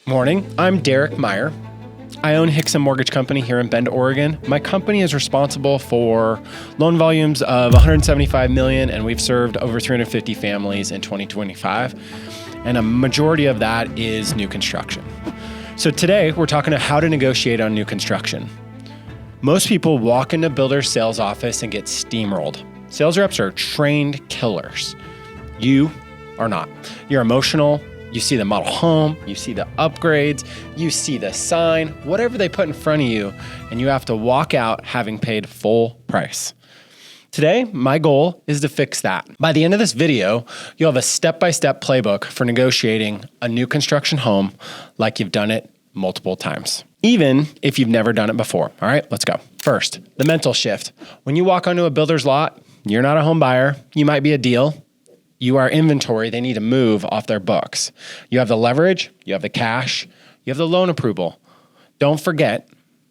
Morning, I'm Derek Meyer. I own Hixon Mortgage Company here in Bend, Oregon. My company is responsible for loan volumes of $175 million, and we've served over 350 families in 2025. And a majority of that is new construction. So today we're talking about how to negotiate on new construction. Most people walk into a builder's sales office and get steamrolled. Sales reps are trained killers. You are not. You're emotional. You see the model home, you see the upgrades, you see the sign, whatever they put in front of you, and you have to walk out having paid full price. Today, my goal is to fix that. By the end of this video, you'll have a step-by-step playbook for negotiating a new construction home like you've done it multiple times, even if you've never done it before. All right, let's go. First, the mental shift. When you walk onto a builder's lot, you're not a home buyer, you might be a deal. You are inventory they need to move off their books. You have the leverage, you have the cash, you have the loan approval. Don't forget,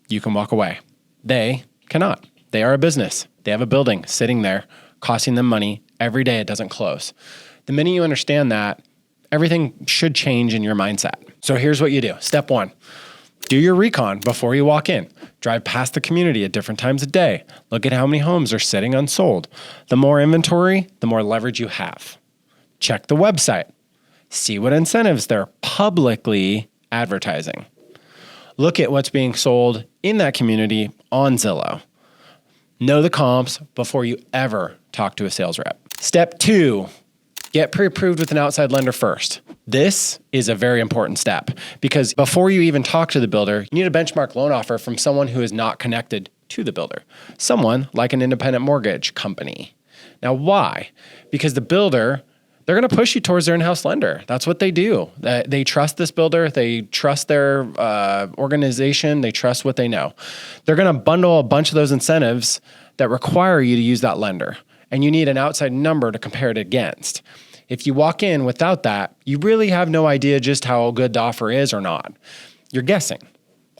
you can walk away. They cannot. They are a business. They have a building sitting there costing them money every day it doesn't close. The minute you understand that, everything should change in your mindset. So here's what you do. Step one, do your recon before you walk in. Drive past the community at different times of day. Look at how many homes are sitting unsold. The more inventory, the more leverage you have. Check the website. See what incentives they're publicly advertising. Look at what's being sold in that community on Zillow. Know the comps before you ever talk to a sales rep. Step two, get pre-approved with an outside lender first. This is a very important step because before you even talk to the builder, you need a benchmark loan offer from someone who is not connected to the builder. Someone like an independent mortgage company. Now, why? Because the builder, they're going to push you towards their in-house lender. That's what they do. They trust this builder. They trust their organization. They trust what they know. They're going to bundle a bunch of those incentives that require you to use that lender. And you need an outside number to compare it against. If you walk in without that, you really have no idea just how good the offer is or not. You're guessing.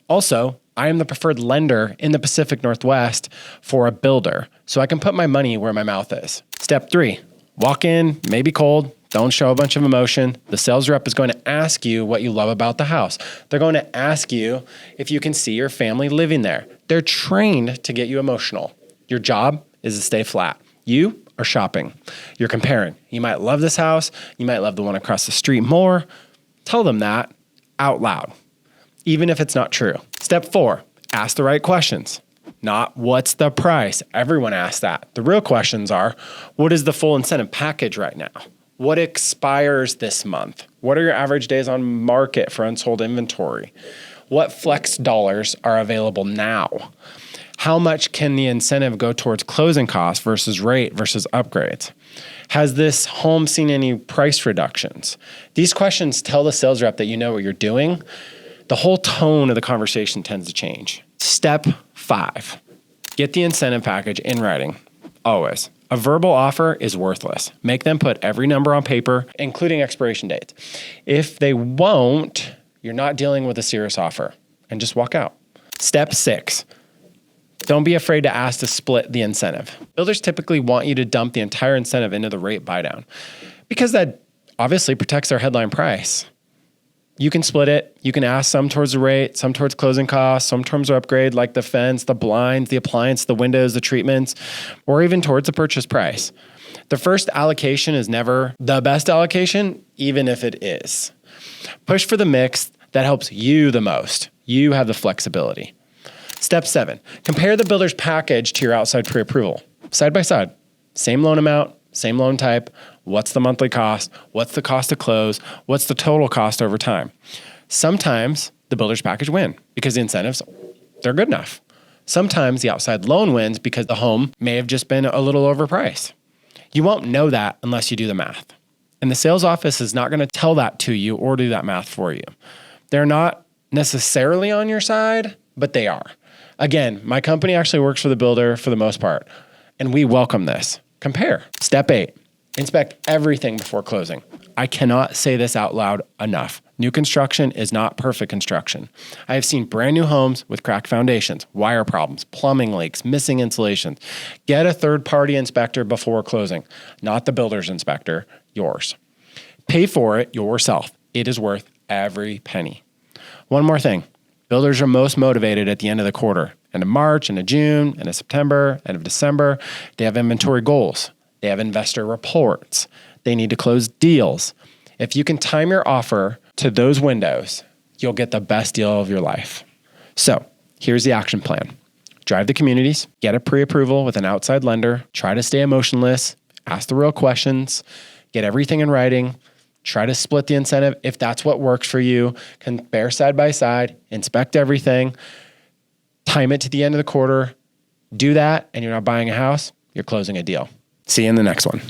Also, I am the preferred lender in the Pacific Northwest for a builder, so I can put my money where my mouth is. Step three. Walk in, maybe cold, don't show a bunch of emotion. The sales rep is going to ask you what you love about the house. They're going to ask you if you can see your family living there. They're trained to get you emotional. Your job is to stay flat. You are shopping. You're comparing. You might love this house. You might love the one across the street more. Tell them that out loud, even if it's not true. Step four, ask the right questions. Not what's the price? Everyone asks that. The real questions are, what is the full incentive package right now? What expires this month? What are your average days on market for unsold inventory? What flex dollars are available now? How much can the incentive go towards closing costs versus rate versus upgrades? Has this home seen any price reductions? These questions tell the sales rep that you know what you're doing. The whole tone of the conversation tends to change. Step five, get the incentive package in writing. Always. A verbal offer is worthless. Make them put every number on paper, including expiration dates. If they won't, you're not dealing with a serious offer, and just walk out. Step six, don't be afraid to ask to split the incentive. Builders typically want you to dump the entire incentive into the rate buydown because that obviously protects their headline price. You can split it. You can ask some towards the rate, some towards closing costs, some towards upgrade like the fence, the blinds, the appliance, the windows, the treatments, or even towards the purchase price. The first allocation is never the best allocation, even if it is. Push for the mix that helps you the most. You have the flexibility. Step seven, compare the builder's package to your outside pre-approval. Side by side, same loan amount, same loan type. What's the monthly cost? What's the cost to close? What's the total cost over time? Sometimes the builder's package win because the incentives, they're good enough. Sometimes the outside loan wins because the home may have just been a little overpriced. You won't know that unless you do the math. And the sales office is not going to tell that to you or do that math for you. They're not necessarily on your side, but they are. Again, my company actually works for the builder for the most part, and we welcome this. Compare. Step eight, inspect everything before closing. I cannot say this out loud enough. New construction is not perfect construction. I have seen brand new homes with cracked foundations, wire problems, plumbing leaks, missing insulation. Get a third-party inspector before closing, not the builder's inspector, yours. Pay for it yourself. It is worth every penny. One more thing. Builders are most motivated at the end of the quarter, end of March, end of June, end of September, end of December. They have inventory goals. They have investor reports. They need to close deals. If you can time your offer to those windows, you'll get the best deal of your life. So here's the action plan. Drive the communities, get a pre-approval with an outside lender, try to stay emotionless, ask the real questions, get everything in writing, try to split the incentive if that's what works for you, compare side by side, inspect everything, time it to the end of the quarter, do that, and you're not buying a house, you're closing a deal. See you in the next one.